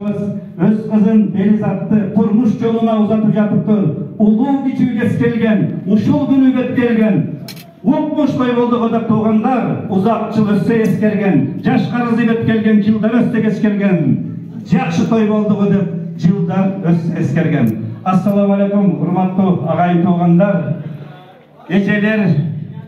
Öz kızın Perизатты turmuş yoluna uzatıp жатıptır. Ulu küçüğüge kelgen, uşul günü betkelgen. Ukmuş toy boldu odap tuğanlar, uzak jıl össe eskergen. Jaş karızı betkelgen, жылдар össe eskergen. Жақшы toy boldu odap, жылдар össe eskergen. Assalamu alaikum, hurmattуу agayın tuğanlar. Geceler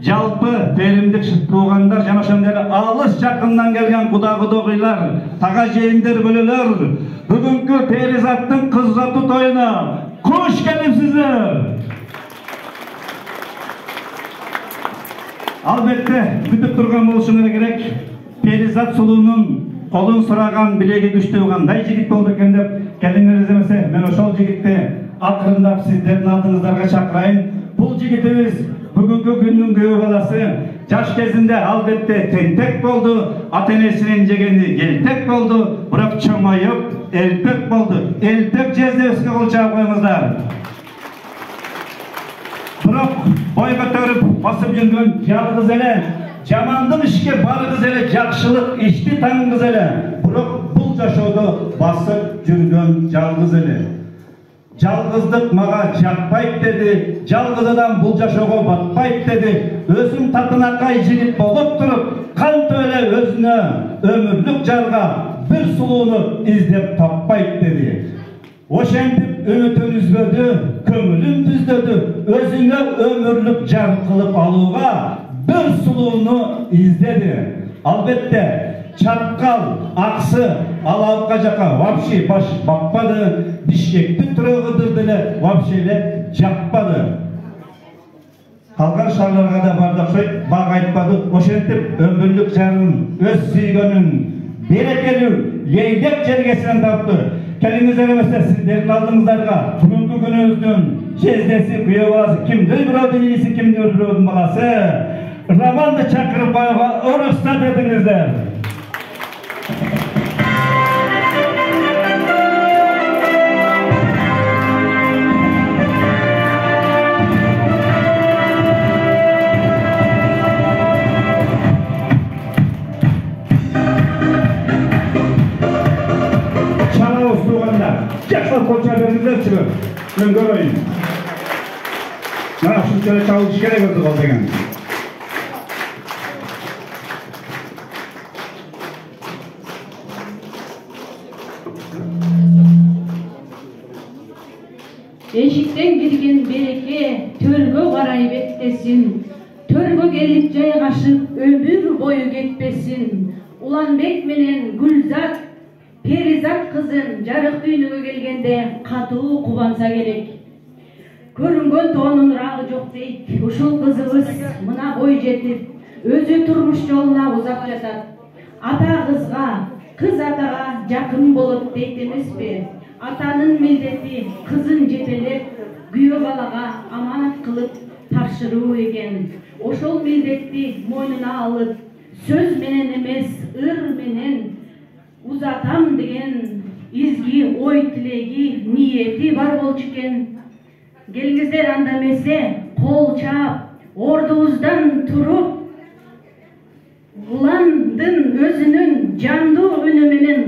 жалпы теримдик туғандар жана ошондой алыс жакындан келген куда-кудогуйлар, тага жээндер, бөлөлөр, бүгүнкү Перизаттын кыз атуу тоюна кош келипсиздер. Албетте күтүп турган болушуңар керек. Перизат сулуунун колун сураган, билеги күчтүү кандай жигит болду экен деп келиңер эмесе, мен ошол жигитти акырындап сиздердин алдыңыздарга чакырайын. Бул жигитибиз бүгүнкү күндүн күйөө баласы, жаш кезинде албетте тентек болду, ата-энесинин жегени элтек болду, бирок чоңоюп элпек болду. Элпек жездебизге кол чаап коюңуздар. Бирок бой көтөрүп басып жүргөн жалгыз эле, жамандык ишке баргыз эле, жакшылык ишти таңгыз эле, бирок бул жашоодо басып жүргөн жалгыз эле. Жалгыздык мага жакпайт деди, жалгыз адам бул жашоого батпайт деди. Өзүн татынакай жигит болуп туруп, кантип эле өзүнө өмүрлүк жарга бир сулууну издеп таппайт деди. Ошентип үмүтүн үзбөдү, көңүлүн түздөдү, өзүнө өмүрлүк жар кылып алууга бир сулууну издеди. Албетте чаткал, аксы, алаапка жака вообще баш бакпады, Бишкекти турагыдыр деле вообще эле жакпады. Калган шаарларга да барды окшойт, баг айтпады. Ошентип өмүрлүк жарын, өз сүйгөнүн берекелүү лейдек жергесинен тапты. Келиңиздер эмесе, сиздердин алдыңыздарга бүгүнкү күнүбүздүн жездеси, күйөө баласы, кимдир бирөдүн ийиси, кимдир бирөдүн баласы Романды чакырып коюуга уруксат этиңиздер. Жақсылап қол чаберіңіздер шығып, мен көрейін. Мына шүнчелі чауылыш керек өзі қол деген. Эшиктен кирген береке төргө карай беттесин. Төргө келип жайгашып өмүр бою кетпесин. Уланбек менен Гүлзат Перизат кызын жарык дүйнөгө келгенде катуу кубанса керек. Көрүнгөн тоонун ырагы жок дейт. Ушул кызыбыз мына бой жетип, өзү турмуш жолуна узап жатат. Ата кызга, кыз атага жакын болот дейт эмеспи? Атанын милдети кызын жетелеп, күйөө балага аманат кылып тапшыруу экен. Ошол милдетти мойнуна алып, сөз менен эмес, ыр менен узатам деген изги ой тилеги, ниети бар болчу экен. Келиңиздер анда эмесе, кол чаап, ордубуздан туруп, Уландын өзүнүн жандуу үнү менен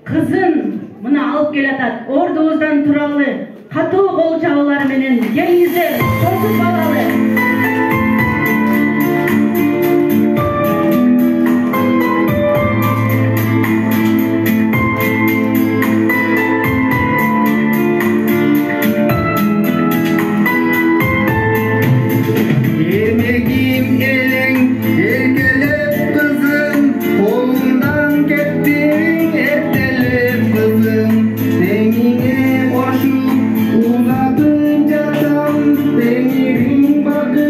кызын мына алып келатат. Ордубуздан туралы катуу кол чабуулар менен келиңиздер, тосуп алалы. Uzatın jatan, tengiriň bagı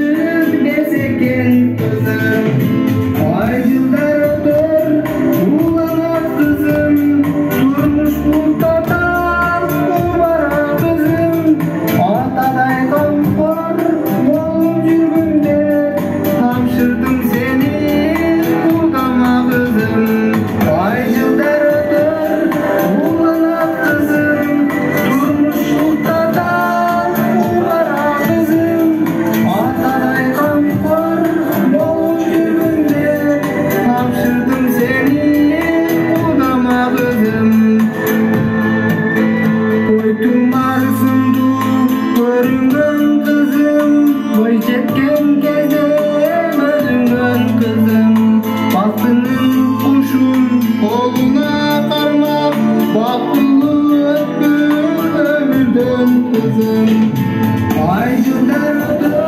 Bahtlı ömür ömürden kızım. Ay günler ötür